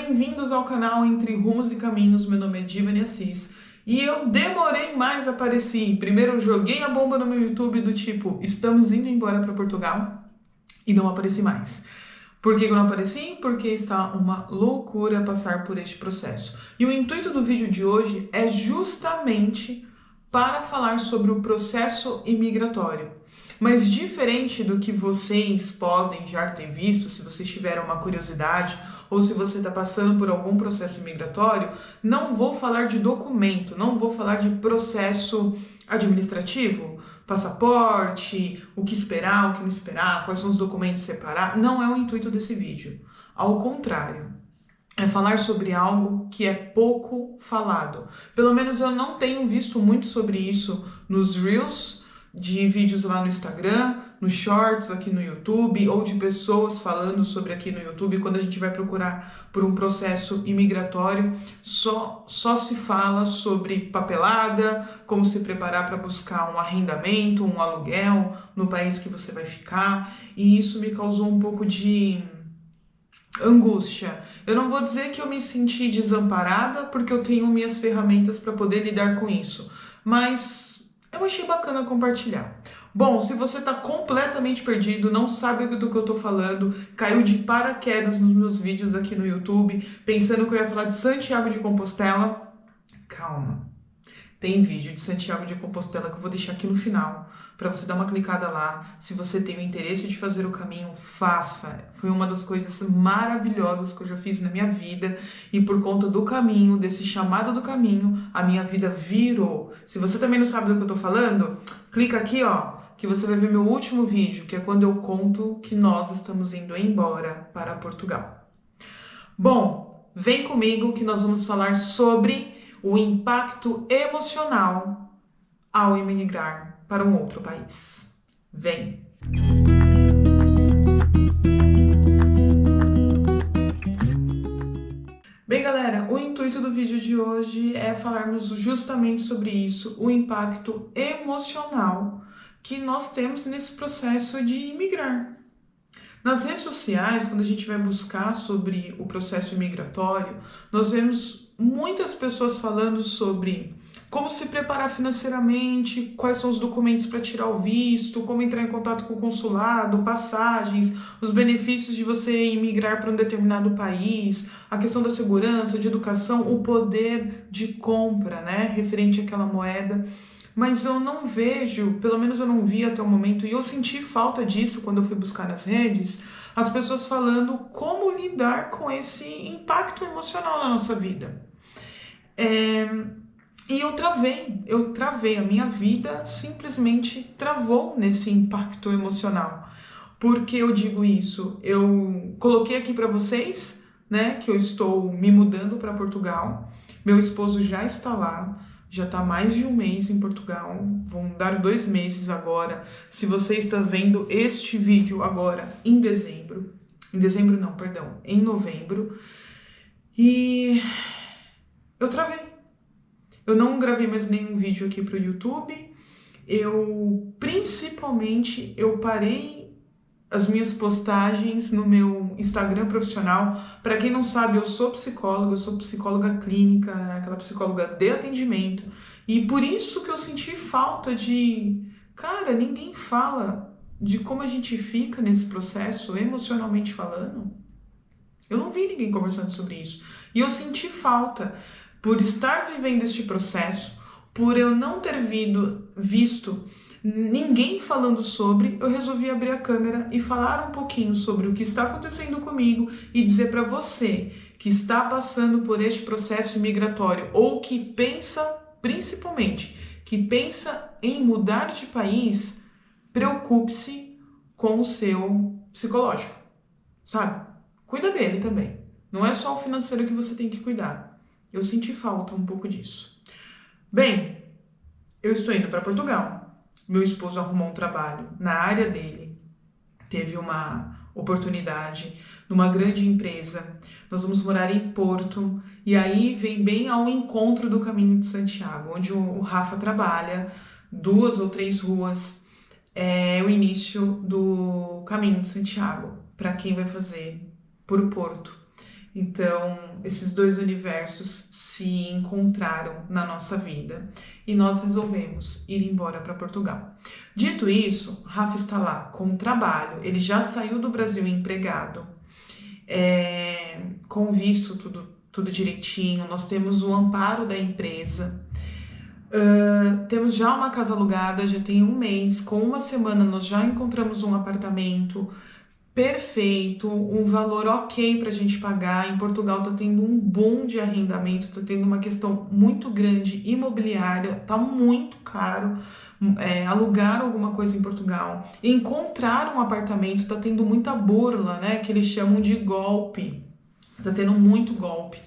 bem-vindos ao canal Entre Rumos e Caminhos. Meu nome é Divani Assis e eu demorei mais a aparecer. Primeiro eu joguei a bomba no meu YouTube do tipo, estamos indo embora para Portugal, e não apareci mais. Por que eu não apareci? Porque está uma loucura passar por este processo. E o intuito do vídeo de hoje é justamente para falar sobre o processo imigratório. Mas diferente do que vocês podem já ter visto, se vocês tiveram uma curiosidade ou se você está passando por algum processo imigratório, não vou falar de documento, não vou falar de processo administrativo, passaporte, o que esperar, o que não esperar, quais são os documentos separar. Não é o intuito desse vídeo. Ao contrário, é falar sobre algo que é pouco falado. Pelo menos eu não tenho visto muito sobre isso nos Reels de vídeos lá no Instagram, nos Shorts aqui no YouTube, ou de pessoas falando sobre aqui no YouTube. Quando a gente vai procurar por um processo imigratório, só se fala sobre papelada, como se preparar para buscar um arrendamento, um aluguel no país que você vai ficar, e isso me causou um pouco de angústia. Eu não vou dizer que eu me senti desamparada, porque eu tenho minhas ferramentas para poder lidar com isso, mas eu achei bacana compartilhar. Bom, se você está completamente perdido, não sabe do que eu estou falando, caiu de paraquedas nos meus vídeos aqui no YouTube, pensando que eu ia falar de Santiago de Compostela, calma. Tem vídeo de Santiago de Compostela que eu vou deixar aqui no final, para você dar uma clicada lá. Se você tem o interesse de fazer o caminho, faça. Foi uma das coisas maravilhosas que eu já fiz na minha vida, e por conta do caminho, desse chamado do caminho, a minha vida virou. Se você também não sabe do que eu tô falando, clica aqui, ó, que você vai ver meu último vídeo, que é quando eu conto que nós estamos indo embora para Portugal. Bom, vem comigo que nós vamos falar sobre o impacto emocional ao emigrar para um outro país. Vem! Bem, galera, o intuito do vídeo de hoje é falarmos justamente sobre isso, o impacto emocional que nós temos nesse processo de imigrar. Nas redes sociais, quando a gente vai buscar sobre o processo imigratório, nós vemos muitas pessoas falando sobre como se preparar financeiramente, quais são os documentos para tirar o visto, como entrar em contato com o consulado, passagens, os benefícios de você imigrar para um determinado país, a questão da segurança, de educação, o poder de compra, né, referente àquela moeda. Mas eu não vejo, pelo menos eu não vi até o momento, e eu senti falta disso quando eu fui buscar nas redes, as pessoas falando como lidar com esse impacto emocional na nossa vida. E eu travei, a minha vida simplesmente travou nesse impacto emocional. Por que eu digo isso? Eu coloquei aqui para vocês, né, que eu estou me mudando para Portugal, meu esposo já está lá, já está mais de um mês em Portugal, vão dar 2 meses agora. Se você está vendo este vídeo agora em novembro, e eu travei. Eu não gravei mais nenhum vídeo aqui para o YouTube, principalmente eu parei as minhas postagens no meu Instagram profissional. Para quem não sabe, eu sou psicóloga clínica, aquela psicóloga de atendimento, e por isso que eu senti falta de... Cara, ninguém fala de como a gente fica nesse processo, emocionalmente falando. Eu não vi ninguém conversando sobre isso, e eu senti falta. Por estar vivendo este processo, por eu não ter visto ninguém falando sobre, eu resolvi abrir a câmera e falar um pouquinho sobre o que está acontecendo comigo e dizer para você que está passando por este processo migratório ou que pensa, principalmente, que pensa em mudar de país, preocupe-se com o seu psicológico, sabe? Cuida dele também. Não é só o financeiro que você tem que cuidar. Eu senti falta um pouco disso. Bem, eu estou indo para Portugal. Meu esposo arrumou um trabalho na área dele. Teve uma oportunidade numa grande empresa. Nós vamos morar em Porto. E aí vem bem ao encontro do Caminho de Santiago, onde o Rafa trabalha. 2 ou 3 ruas é o início do Caminho de Santiago, para quem vai fazer por Porto. Então, esses dois universos se encontraram na nossa vida e nós resolvemos ir embora para Portugal. Dito isso, Rafa está lá com trabalho, ele já saiu do Brasil empregado, com visto tudo direitinho, nós temos o amparo da empresa, temos já uma casa alugada, já tem um mês, com uma semana nós já encontramos um apartamento perfeito, um valor ok para a gente pagar. Em Portugal tá tendo um boom de arrendamento, tá tendo uma questão muito grande imobiliária, tá muito caro alugar alguma coisa em Portugal. Encontrar um apartamento tá tendo muita burla, né? Que eles chamam de golpe. Tá tendo muito golpe.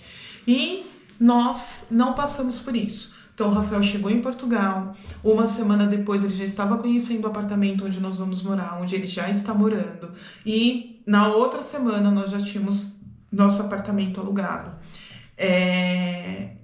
E nós não passamos por isso. Então, o Rafael chegou em Portugal, uma semana depois ele já estava conhecendo o apartamento onde nós vamos morar, onde ele já está morando, e na outra semana nós já tínhamos nosso apartamento alugado.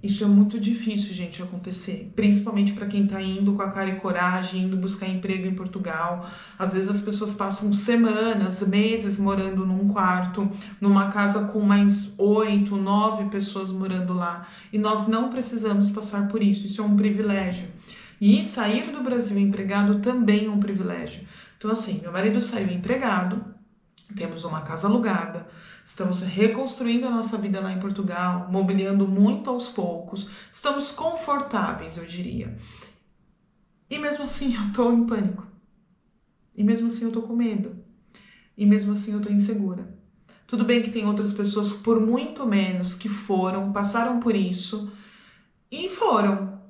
Isso é muito difícil, gente, acontecer, principalmente para quem está indo com a cara e coragem, indo buscar emprego em Portugal. Às vezes as pessoas passam semanas, meses morando num quarto, numa casa com mais 8, 9 pessoas morando lá, e nós não precisamos passar por isso. Isso é um privilégio. E sair do Brasil empregado também é um privilégio. Então, assim, meu marido saiu empregado, temos uma casa alugada, estamos reconstruindo a nossa vida lá em Portugal, mobiliando muito aos poucos, estamos confortáveis, eu diria. E mesmo assim eu tô em pânico. E mesmo assim eu tô com medo. E mesmo assim eu tô insegura. Tudo bem que tem outras pessoas, por muito menos, que passaram por isso e foram.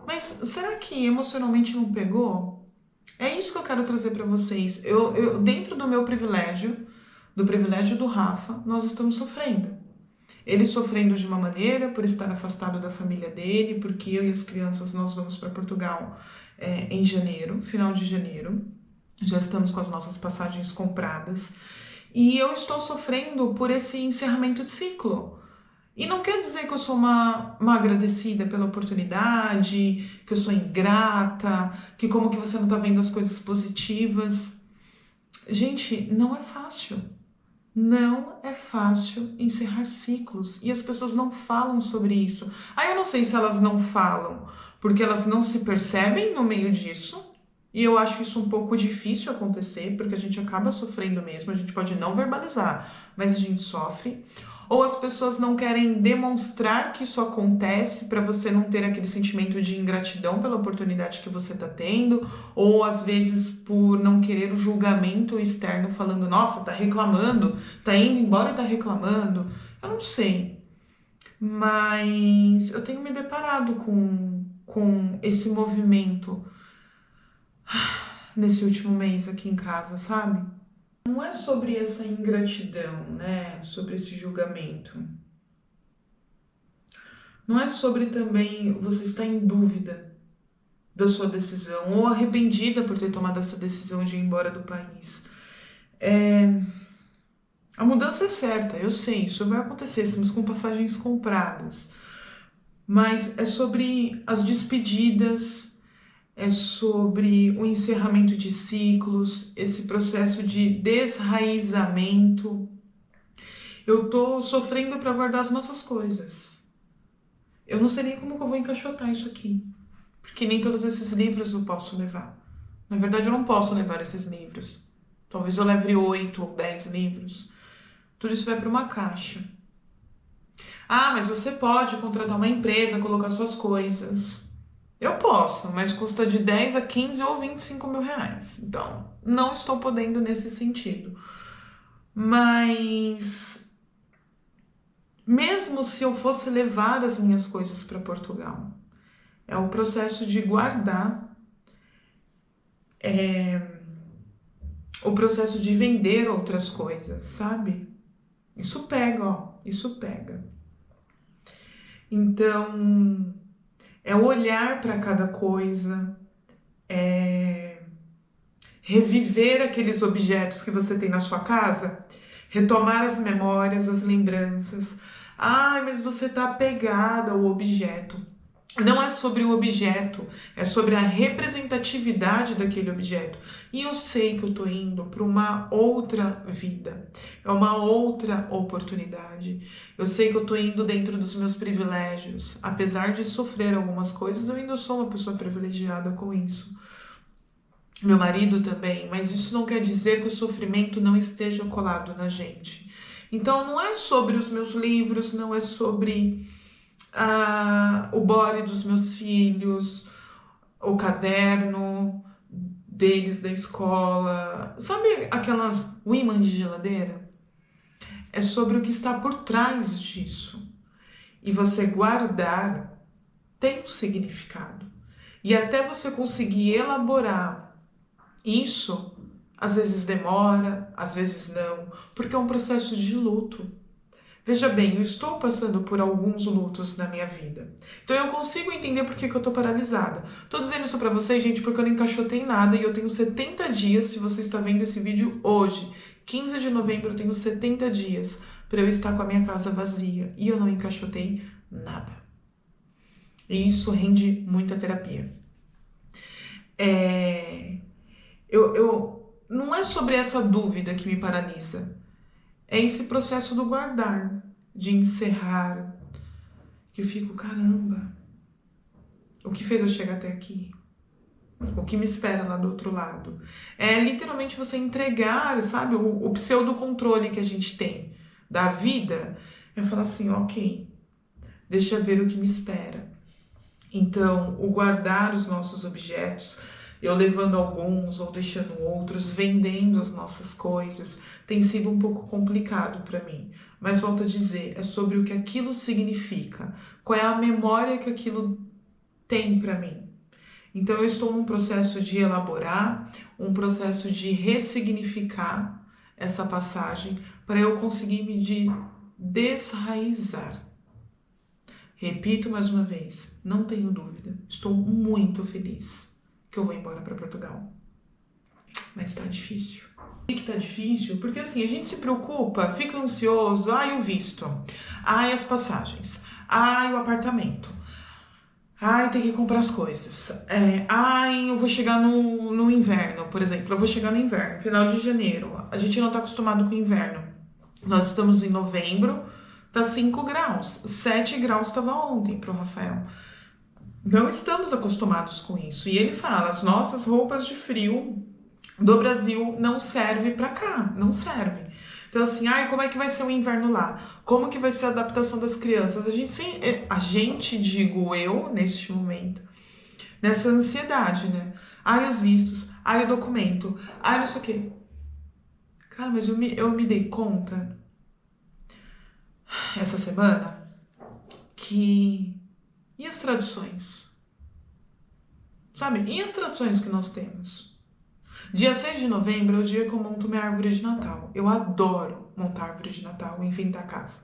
Mas será que emocionalmente não pegou? É isso que eu quero trazer para vocês. Eu, dentro do meu privilégio, do privilégio do Rafa, nós estamos sofrendo. Ele sofrendo de uma maneira por estar afastado da família dele, porque eu e as crianças nós vamos para Portugal em janeiro, final de janeiro. Já estamos com as nossas passagens compradas. E eu estou sofrendo por esse encerramento de ciclo. E não quer dizer que eu sou uma agradecida pela oportunidade, que eu sou ingrata, que como que você não está vendo as coisas positivas. Gente, não é fácil. Não é fácil encerrar ciclos e as pessoas não falam sobre isso. Eu não sei se elas não falam porque elas não se percebem no meio disso, e eu acho isso um pouco difícil acontecer porque a gente acaba sofrendo mesmo, a gente pode não verbalizar, mas a gente sofre. Ou as pessoas não querem demonstrar que isso acontece para você não ter aquele sentimento de ingratidão pela oportunidade que você está tendo, ou às vezes por não querer o julgamento externo falando, nossa, tá reclamando, tá indo embora e tá reclamando. Eu não sei, mas eu tenho me deparado com esse movimento nesse último mês aqui em casa, sabe? Não é sobre essa ingratidão, né? Sobre esse julgamento. Não é sobre também você estar em dúvida da sua decisão ou arrependida por ter tomado essa decisão de ir embora do país. A mudança é certa, eu sei, isso vai acontecer, estamos com passagens compradas. Mas é sobre as despedidas, é sobre o encerramento de ciclos, esse processo de desraizamento. Eu tô sofrendo para guardar as nossas coisas. Eu não sei nem como que eu vou encaixotar isso aqui, porque nem todos esses livros eu posso levar. Na verdade, eu não posso levar esses livros. Talvez eu leve 8 ou 10 livros. Tudo isso vai para uma caixa. Mas você pode contratar uma empresa, colocar suas coisas. Eu posso, mas custa de 10 a 15 ou 25 mil reais. Então, não estou podendo nesse sentido. Mas, mesmo se eu fosse levar as minhas coisas para Portugal, é o processo de guardar, o processo de vender outras coisas, sabe? Isso pega, isso pega. Então, é olhar para cada coisa, reviver aqueles objetos que você tem na sua casa, retomar as memórias, as lembranças. Mas você tá apegada ao objeto. Não é sobre o objeto, é sobre a representatividade daquele objeto. E eu sei que eu tô indo para uma outra vida, é uma outra oportunidade. Eu sei que eu tô indo dentro dos meus privilégios. Apesar de sofrer algumas coisas, eu ainda sou uma pessoa privilegiada com isso. Meu marido também, mas isso não quer dizer que o sofrimento não esteja colado na gente. Então não é sobre os meus livros, não é sobre o body dos meus filhos, o caderno deles da escola. Sabe aquelas imãs de geladeira? É sobre o que está por trás disso. E você guardar tem um significado. E até você conseguir elaborar isso, às vezes demora, às vezes não, porque é um processo de luto. Veja bem, eu estou passando por alguns lutos na minha vida. Então eu consigo entender por que eu tô paralisada. Tô dizendo isso pra vocês, gente, porque eu não encaixotei nada e eu tenho 70 dias, se você está vendo esse vídeo hoje, 15 de novembro, eu tenho 70 dias para eu estar com a minha casa vazia e eu não encaixotei nada. E isso rende muita terapia. Não é sobre essa dúvida que me paralisa. É esse processo do guardar, de encerrar, que eu fico, caramba, o que fez eu chegar até aqui? O que me espera lá do outro lado? É literalmente você entregar, sabe, o pseudo-controle que a gente tem da vida. É falar assim, ok, deixa eu ver o que me espera. Então, o guardar os nossos objetos, eu levando alguns ou deixando outros, vendendo as nossas coisas, tem sido um pouco complicado para mim. Mas volto a dizer, é sobre o que aquilo significa, qual é a memória que aquilo tem para mim. Então eu estou num processo de elaborar, um processo de ressignificar essa passagem para eu conseguir me desraizar. Repito mais uma vez, não tenho dúvida, estou muito feliz que eu vou embora para Portugal. Mas tá difícil. Por que tá difícil? Porque assim, a gente se preocupa, fica ansioso, o visto, as passagens, o apartamento, tem que comprar as coisas, eu vou chegar no inverno, por exemplo, eu vou chegar no inverno, final de janeiro, a gente não tá acostumado com o inverno, nós estamos em novembro, tá 5 graus, 7 graus estava ontem pro Rafael. Não estamos acostumados com isso. E ele fala, as nossas roupas de frio do Brasil não servem para cá, não servem. Então assim, como é que vai ser o inverno lá? Como que vai ser a adaptação das crianças? Digo eu, neste momento, nessa ansiedade, né? Os vistos, o documento, não sei o quê. Cara, mas eu me dei conta essa semana que... E as traduções? Sabe? E as traduções que nós temos? Dia 6 de novembro é o dia que eu monto minha árvore de Natal. Eu adoro montar árvore de Natal e enfeitar a casa.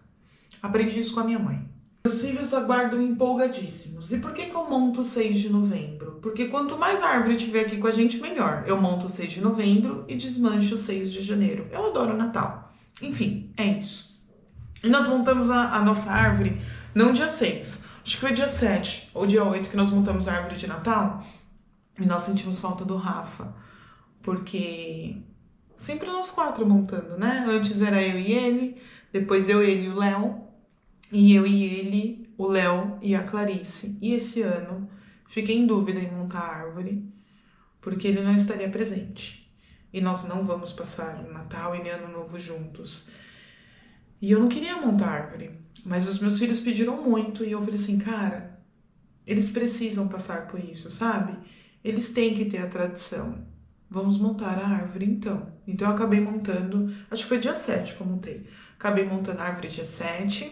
Aprendi isso com a minha mãe. Meus filhos aguardam empolgadíssimos. E por que eu monto 6 de novembro? Porque quanto mais árvore tiver aqui com a gente, melhor. Eu monto 6 de novembro e desmancho 6 de janeiro. Eu adoro Natal. Enfim, é isso. E nós montamos a nossa árvore não dia 6. Acho que foi dia 7 ou dia 8 que nós montamos a árvore de Natal. E nós sentimos falta do Rafa. Porque sempre nós 4 montando, né? Antes era eu e ele, depois eu, ele e o Léo. E eu e ele, o Léo e a Clarice. E esse ano fiquei em dúvida em montar a árvore, porque ele não estaria presente. E nós não vamos passar o Natal e Ano Novo juntos. E eu não queria montar árvore, mas os meus filhos pediram muito e eu falei assim, cara, eles precisam passar por isso, sabe? Eles têm que ter a tradição. Vamos montar a árvore então. Então eu acabei montando, acho que foi dia 7 que eu montei. Acabei montando a árvore dia 7.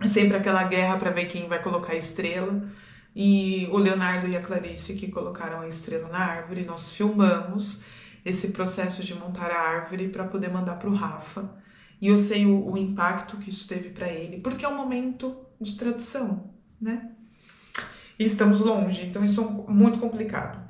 É sempre aquela guerra para ver quem vai colocar a estrela. E o Leonardo e a Clarice que colocaram a estrela na árvore. Nós filmamos esse processo de montar a árvore para poder mandar pro Rafa. E eu sei o impacto que isso teve para ele, porque é um momento de tradição, né? E estamos longe, então isso é muito complicado.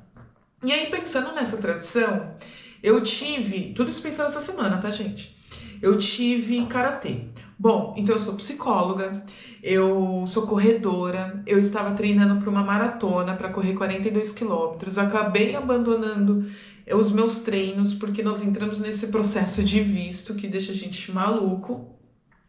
E aí, pensando nessa tradição, eu tive... Tudo isso pensando essa semana, tá, gente? Eu tive karatê. Bom, então eu sou psicóloga, eu sou corredora, eu estava treinando para uma maratona para correr 42 quilômetros, acabei abandonando os meus treinos porque nós entramos nesse processo de visto que deixa a gente maluco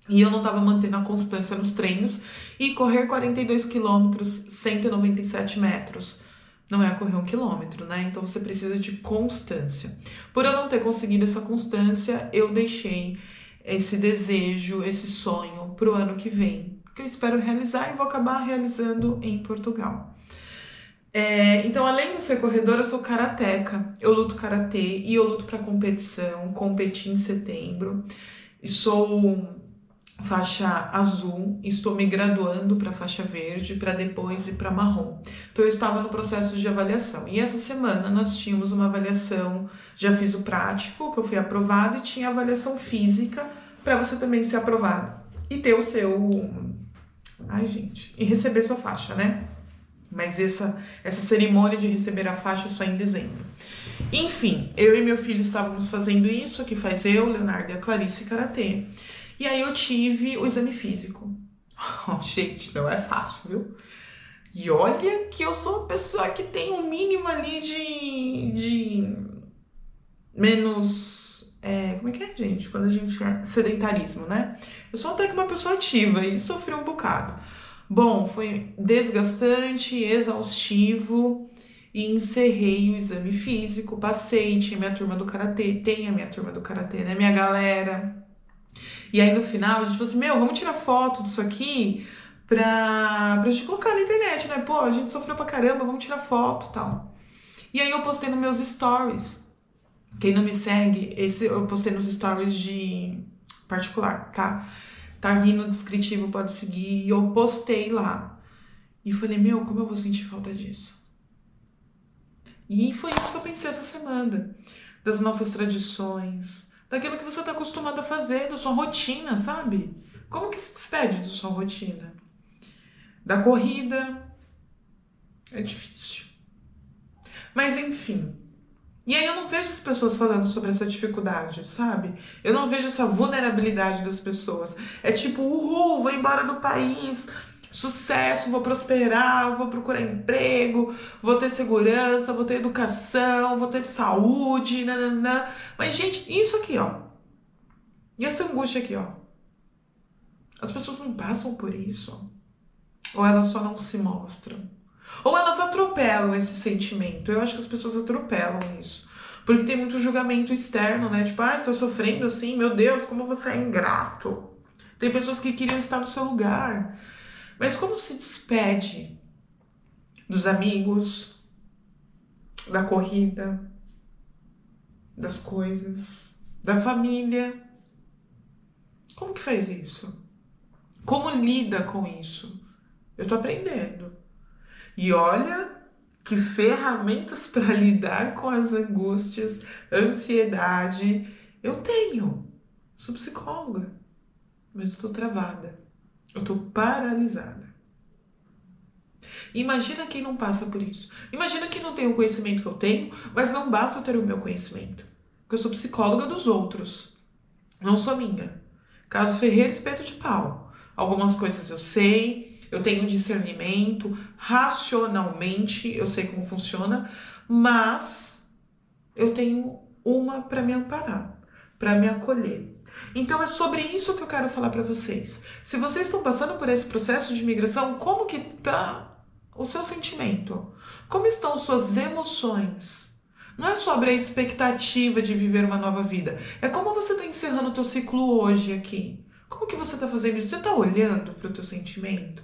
e eu não estava mantendo a constância nos treinos e correr 42 quilômetros, 197 metros. Não é correr 1 quilômetro, né? Então você precisa de constância. Por eu não ter conseguido essa constância, eu deixei esse desejo, esse sonho para o ano que vem, que eu espero realizar e vou acabar realizando em Portugal. Então, além de ser corredora, eu sou karateca. Eu luto karatê e eu luto para competição. Competi em setembro. E sou faixa azul, estou me graduando para faixa verde, para depois ir para marrom. Então eu estava no processo de avaliação. E essa semana nós tínhamos uma avaliação, já fiz o prático, que eu fui aprovada, e tinha avaliação física para você também ser aprovada e ter o seu, e receber sua faixa, né? Mas essa cerimônia de receber a faixa é só em dezembro. Enfim, eu e meu filho estávamos fazendo isso, que faz eu, Leonardo e a Clarice Karatê. E aí eu tive o exame físico. Oh, gente, não é fácil, viu? E olha que eu sou uma pessoa que tem um mínimo ali de menos... como é que é, gente? Quando a gente é sedentarismo, né? Eu sou até que uma pessoa ativa e sofri um bocado. Bom, foi desgastante, exaustivo e encerrei o exame físico, passei, tinha minha turma do karatê, tem a minha turma do karatê, né? Minha galera. E aí no final a gente falou assim, vamos tirar foto disso aqui pra gente colocar na internet, né? Pô, a gente sofreu pra caramba, vamos tirar foto e tal. E aí eu postei nos meus stories. Quem não me segue, eu postei nos stories de particular, tá? Tá aqui no descritivo, pode seguir. E eu postei lá. E falei, como eu vou sentir falta disso? E foi isso que eu pensei essa semana. Das nossas tradições, daquilo que você tá acostumado a fazer, da sua rotina, sabe? Como que se despede da sua rotina? Da corrida. É difícil. Mas enfim. E aí eu não vejo as pessoas falando sobre essa dificuldade, sabe? Eu não vejo essa vulnerabilidade das pessoas. É tipo, uhul, vou embora do país, sucesso, vou prosperar, vou procurar emprego, vou ter segurança, vou ter educação, vou ter saúde, nananã. Mas, gente, isso aqui, ó. E essa angústia aqui, ó. As pessoas não passam por isso. Ou elas só não se mostram. Ou elas atropelam esse sentimento. Eu acho que as pessoas atropelam isso. Porque tem muito julgamento externo, né? Tipo, você tá sofrendo assim, meu Deus, como você é ingrato. Tem pessoas que queriam estar no seu lugar. Mas como se despede dos amigos, da corrida, das coisas, da família? Como que faz isso? Como lida com isso? Eu tô aprendendo. E olha que ferramentas para lidar com as angústias, ansiedade eu tenho. Sou psicóloga, mas eu tô travada. Eu tô paralisada. Imagina quem não passa por isso. Imagina quem não tem o conhecimento que eu tenho, mas não basta eu ter o meu conhecimento. Porque eu sou psicóloga dos outros, não sou minha. Caso Ferreira, espeto de pau. Algumas coisas eu sei, eu tenho discernimento, racionalmente eu sei como funciona, mas eu tenho uma para me amparar, para me acolher. Então é sobre isso que eu quero falar para vocês. Se vocês estão passando por esse processo de migração, como que tá o seu sentimento? Como estão suas emoções? Não é sobre a expectativa de viver uma nova vida. É como você está encerrando o teu ciclo hoje aqui. Como que você está fazendo isso? Você está olhando para o teu sentimento?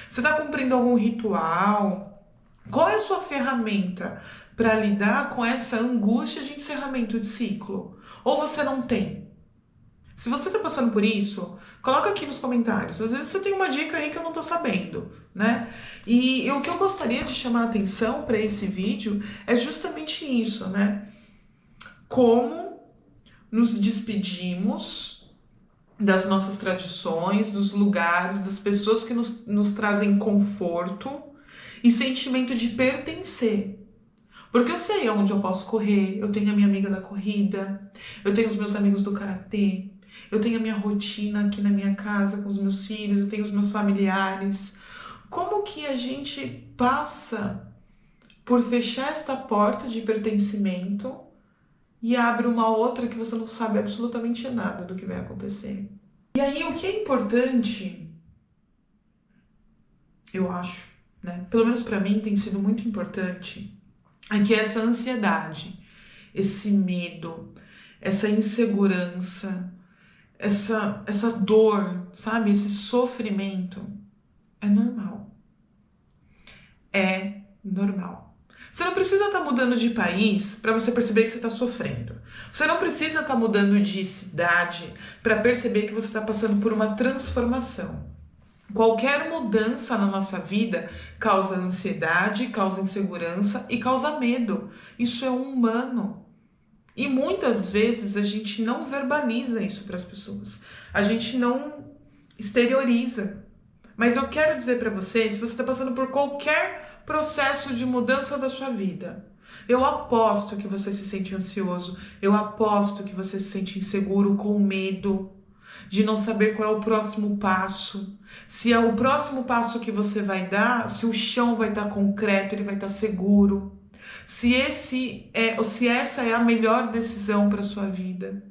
Você está cumprindo algum ritual? Qual é a sua ferramenta para lidar com essa angústia de encerramento de ciclo? Ou você não tem? Se você está passando por isso, coloca aqui nos comentários. Às vezes você tem uma dica aí que eu não tô sabendo, né? E o que eu gostaria de chamar a atenção para esse vídeo é justamente isso, né? Como nos despedimos das nossas tradições, dos lugares, das pessoas que nos trazem conforto e sentimento de pertencer. Porque eu sei onde eu posso correr, eu tenho a minha amiga da corrida, eu tenho os meus amigos do karatê, eu tenho a minha rotina aqui na minha casa com os meus filhos, eu tenho os meus familiares. Como que a gente passa por fechar esta porta de pertencimento e abre uma outra que você não sabe absolutamente nada do que vai acontecer? E aí, o que é importante, eu acho, né? Pelo menos para mim tem sido muito importante, é que essa ansiedade, esse medo, essa insegurança, essa dor, sabe? Esse sofrimento é normal. É normal. Você não precisa estar mudando de país para você perceber que você está sofrendo. Você não precisa estar mudando de cidade para perceber que você está passando por uma transformação. Qualquer mudança na nossa vida causa ansiedade, causa insegurança e causa medo. Isso é humano. E muitas vezes a gente não verbaliza isso para as pessoas. A gente não exterioriza. Mas eu quero dizer para você, se você está passando por qualquer processo de mudança da sua vida, eu aposto que você se sente ansioso, eu aposto que você se sente inseguro, com medo de não saber qual é o próximo passo, se é o próximo passo que você vai dar, se o chão vai estar concreto, ele vai estar seguro, se essa é a melhor decisão para sua vida.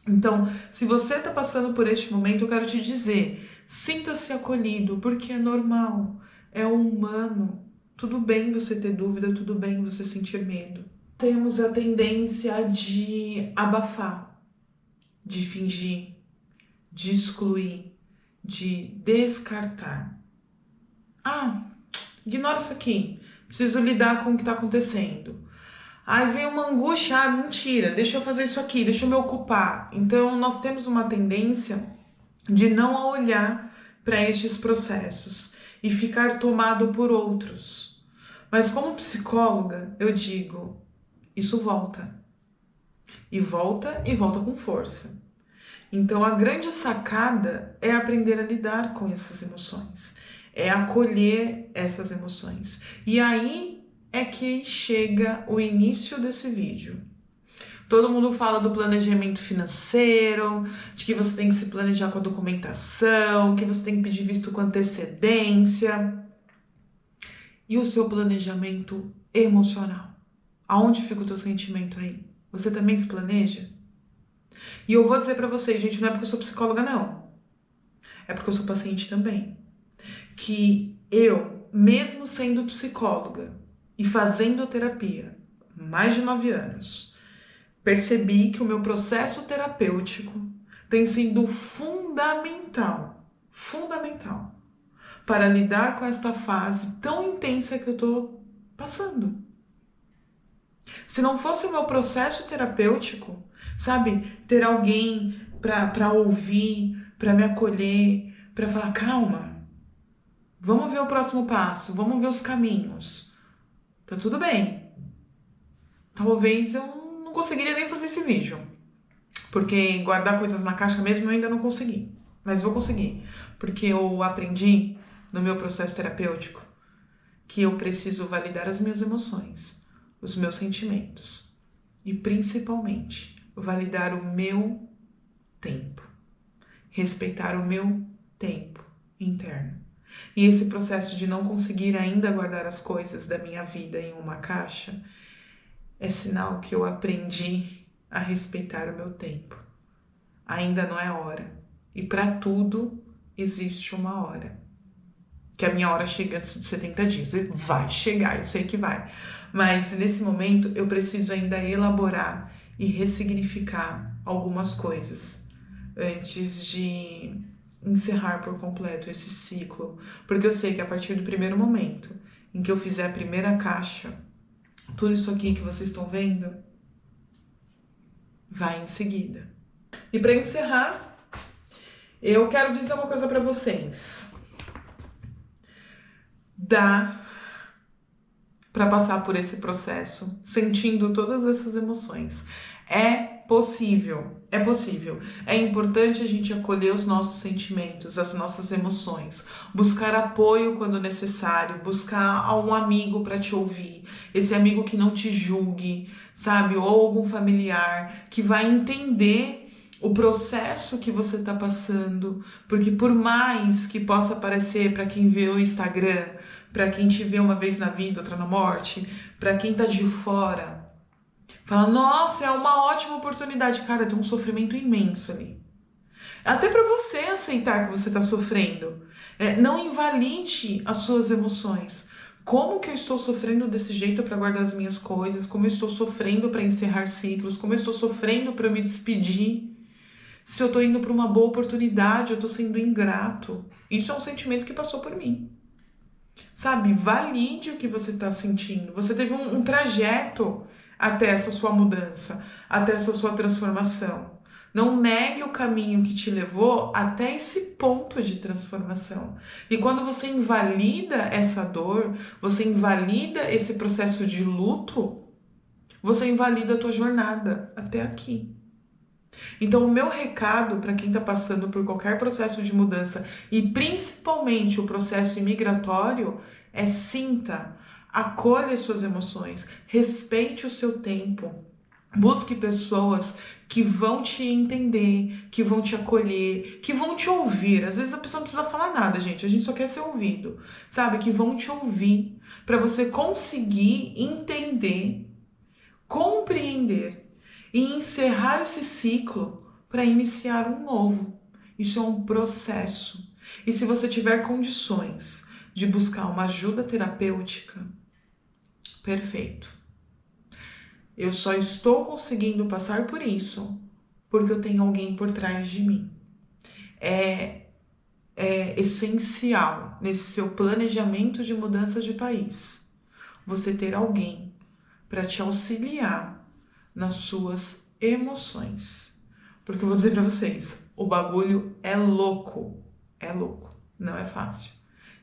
Então, se você está passando por este momento, eu quero te dizer, sinta-se acolhido, porque é normal, é humano. Tudo bem você ter dúvida, tudo bem você sentir medo. Temos a tendência de abafar, de fingir, de excluir, de descartar. Ignora isso aqui, preciso lidar com o que está acontecendo. Vem uma angústia, mentira, deixa eu fazer isso aqui, deixa eu me ocupar. Então, nós temos uma tendência de não olhar para estes processos e ficar tomado por outros. Mas como psicóloga, eu digo, isso volta. E volta com força. Então, a grande sacada é aprender a lidar com essas emoções, é acolher essas emoções. E aí é que chega o início desse vídeo. Todo mundo fala do planejamento financeiro, de que você tem que se planejar com a documentação, que você tem que pedir visto com antecedência. E o seu planejamento emocional? Aonde fica o teu sentimento aí? Você também se planeja? E eu vou dizer pra vocês, gente, não é porque eu sou psicóloga, não. É porque eu sou paciente também. Que eu, mesmo sendo psicóloga e fazendo terapia, mais de 9 anos, percebi que o meu processo terapêutico tem sido fundamental para lidar com esta fase tão intensa que eu tô passando. Se não fosse o meu processo terapêutico, sabe, ter alguém para ouvir, para me acolher, para falar, calma, vamos ver o próximo passo, vamos ver os caminhos. Tá tudo bem. Talvez eu não conseguiria nem fazer esse vídeo, porque guardar coisas na caixa mesmo eu ainda não consegui, mas vou conseguir, porque eu aprendi no meu processo terapêutico que eu preciso validar as minhas emoções, os meus sentimentos e principalmente validar o meu tempo, respeitar o meu tempo interno. E esse processo de não conseguir ainda guardar as coisas da minha vida em uma caixa é sinal que eu aprendi a respeitar o meu tempo. Ainda não é hora. E para tudo existe uma hora. Que a minha hora chega antes de 70 dias. Vai chegar, eu sei que vai. Mas nesse momento eu preciso ainda elaborar e ressignificar algumas coisas antes de encerrar por completo esse ciclo. Porque eu sei que a partir do primeiro momento em que eu fizer a primeira caixa, tudo isso aqui que vocês estão vendo vai em seguida. E para encerrar, eu quero dizer uma coisa para vocês. Dá para passar por esse processo sentindo todas essas emoções. É possível. É importante a gente acolher os nossos sentimentos, as nossas emoções, buscar apoio quando necessário, buscar um amigo para te ouvir, esse amigo que não te julgue, sabe? Ou algum familiar que vai entender o processo que você está passando, porque por mais que possa parecer para quem vê o Instagram, para quem te vê uma vez na vida, outra na morte, para quem tá de fora, fala, nossa, é uma ótima oportunidade. Cara, tem um sofrimento imenso ali. Até para você aceitar que você está sofrendo. Não invalide as suas emoções. Como que eu estou sofrendo desse jeito para guardar as minhas coisas? Como eu estou sofrendo para encerrar ciclos? Como eu estou sofrendo para me despedir? Se eu estou indo para uma boa oportunidade, eu estou sendo ingrato. Isso é um sentimento que passou por mim. Sabe? Valide o que você está sentindo. Você teve um trajeto até essa sua mudança, até essa sua transformação. Não negue o caminho que te levou até esse ponto de transformação. E quando você invalida essa dor, você invalida esse processo de luto, você invalida a tua jornada até aqui. Então, o meu recado para quem está passando por qualquer processo de mudança e principalmente o processo imigratório é sinta, acolha as suas emoções, respeite o seu tempo, busque pessoas que vão te entender, que vão te acolher, que vão te ouvir. Às vezes a pessoa não precisa falar nada, gente, a gente só quer ser ouvido, sabe? Que vão te ouvir para você conseguir entender, compreender e encerrar esse ciclo para iniciar um novo. Isso é um processo. E se você tiver condições de buscar uma ajuda terapêutica, perfeito. Eu só estou conseguindo passar por isso porque eu tenho alguém por trás de mim. É essencial nesse seu planejamento de mudança de país você ter alguém para te auxiliar nas suas emoções. Porque eu vou dizer para vocês, o bagulho é louco, não é fácil.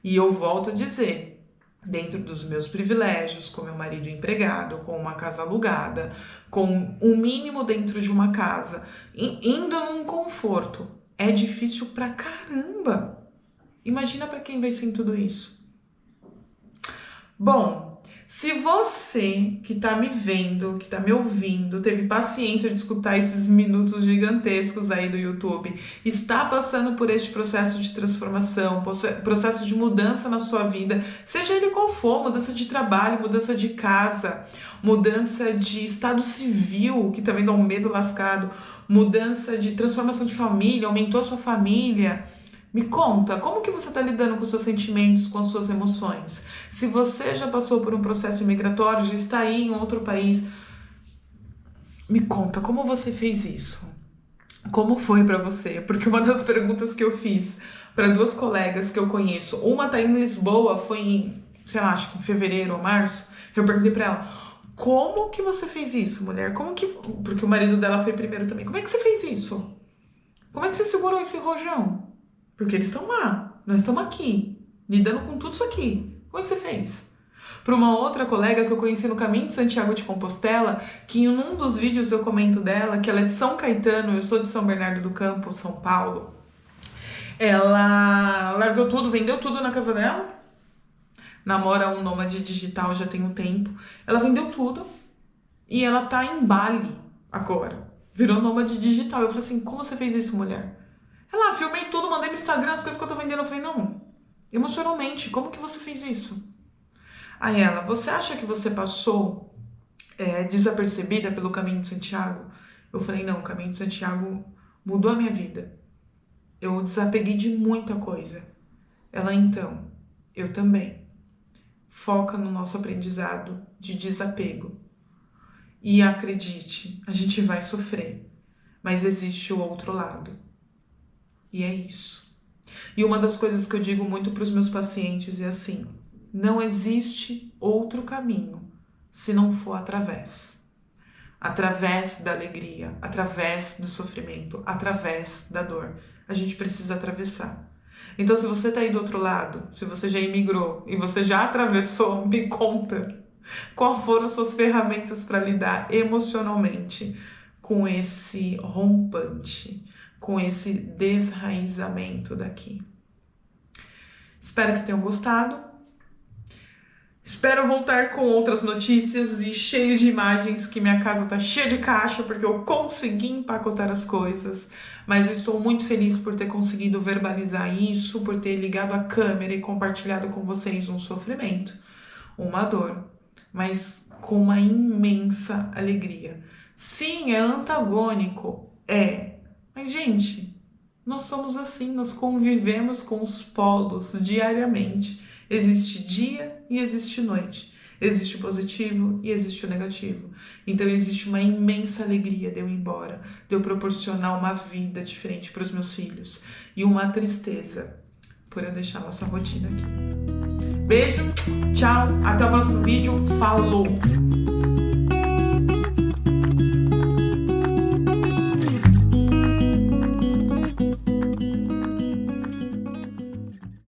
E eu volto a dizer, dentro dos meus privilégios, com meu marido empregado, com uma casa alugada, com o mínimo dentro de uma casa, indo num conforto, é difícil pra caramba. Imagina pra quem vai sem tudo isso. Bom, se você que tá me vendo, que tá me ouvindo, teve paciência de escutar esses minutos gigantescos aí do YouTube, está passando por este processo de transformação, processo de mudança na sua vida, seja ele qual for, mudança de trabalho, mudança de casa, mudança de estado civil, que também dá um medo lascado, mudança de transformação de família, aumentou a sua família. Me conta, como que você está lidando com os seus sentimentos, com as suas emoções? Se você já passou por um processo migratório, já está aí em outro país, me conta, como você fez isso? Como foi para você? Porque uma das perguntas que eu fiz para duas colegas que eu conheço, uma está em Lisboa, foi em, sei lá, acho que em fevereiro ou março, eu perguntei para ela, como que você fez isso, mulher? Porque o marido dela foi primeiro também. Como é que você fez isso? Como é que você segurou esse rojão? Porque eles estão lá, nós estamos aqui, lidando com tudo isso aqui. Como é que você fez? Para uma outra colega que eu conheci no caminho de Santiago de Compostela, que em um dos vídeos eu comento dela, que ela é de São Caetano, eu sou de São Bernardo do Campo, São Paulo. Ela largou tudo, vendeu tudo na casa dela, namora um nômade digital já tem um tempo. Ela vendeu tudo e ela tá em Bali agora, virou nômade digital. Eu falei assim, como você fez isso, mulher? Ela, filmei tudo, mandei no Instagram as coisas que eu tô vendendo. Eu falei, não, emocionalmente, como que você fez isso? Aí ela, você acha que você passou desapercebida pelo caminho de Santiago? Eu falei, não, o caminho de Santiago mudou a minha vida. Eu desapeguei de muita coisa. Ela, então, eu também. Foca no nosso aprendizado de desapego. E acredite, a gente vai sofrer, mas existe o outro lado. E é isso. E uma das coisas que eu digo muito para os meus pacientes é assim, não existe outro caminho se não for através. Através da alegria, através do sofrimento, através da dor. A gente precisa atravessar. Então, se você está aí do outro lado, se você já imigrou e você já atravessou, me conta quais foram suas ferramentas para lidar emocionalmente com esse rompante, com esse desraizamento daqui. Espero que tenham gostado. Espero voltar com outras notícias e cheio de imagens, que minha casa tá cheia de caixa porque eu consegui empacotar as coisas. Mas eu estou muito feliz por ter conseguido verbalizar isso, por ter ligado a câmera e compartilhado com vocês um sofrimento, uma dor, mas com uma imensa alegria. Sim, é antagônico, mas gente, nós somos assim, nós convivemos com os polos diariamente. Existe dia e existe noite. Existe o positivo e existe o negativo. Então existe uma imensa alegria de eu ir embora, de eu proporcionar uma vida diferente para os meus filhos. E uma tristeza por eu deixar nossa rotina aqui. Beijo, tchau, até o próximo vídeo, falou!